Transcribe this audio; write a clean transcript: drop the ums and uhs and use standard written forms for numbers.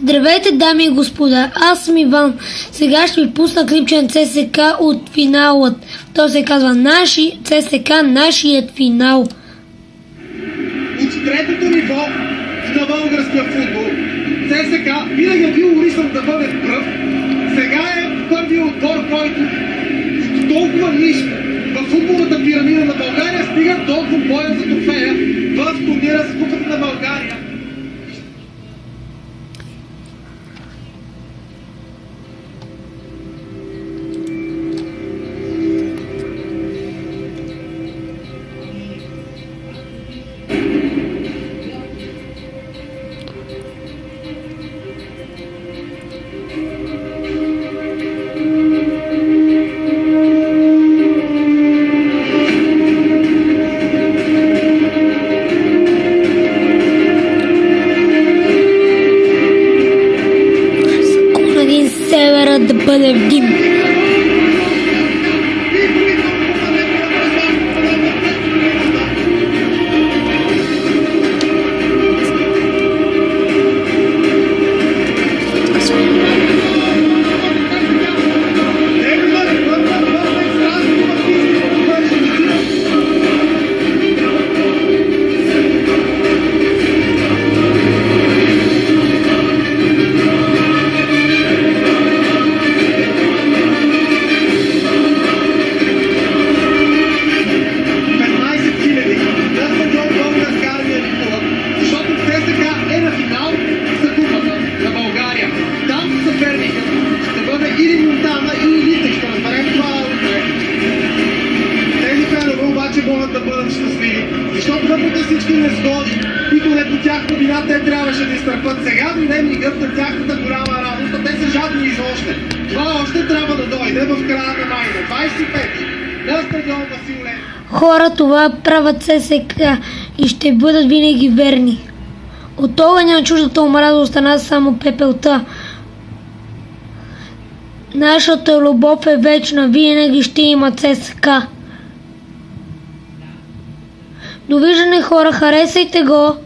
Здравейте, дами и господа, аз съм Иван. Сега ще ви пусна клипче на ЦСК от финалът. То се казва ЦСК нашият финал. От третото ниво на българския футбол ЦСК винаги е бил урисан да бъде пръв. Сега е първият отбор, който толкова нищо в футболната пирамида на България стига до боя за трофея в турнира за Купата на България. Севера да бъде в дим. Да бъдат щастливи, защото въпреки всички незгоди, които не по тях новина, те трябваше да изтърпат. Сега дойде мигът на тяхната голяма радост, а те са жадни и за още. Това още трябва да дойде в края на май, на 25-ти, на стадион Васил Левски. Хора, това правят ЦСК и ще бъдат винаги верни. От огъня на чуждата омраза остана само пепелта. Нашата любов е вечна, винаги ще има ЦСК. Довиждане, хора, харесайте го!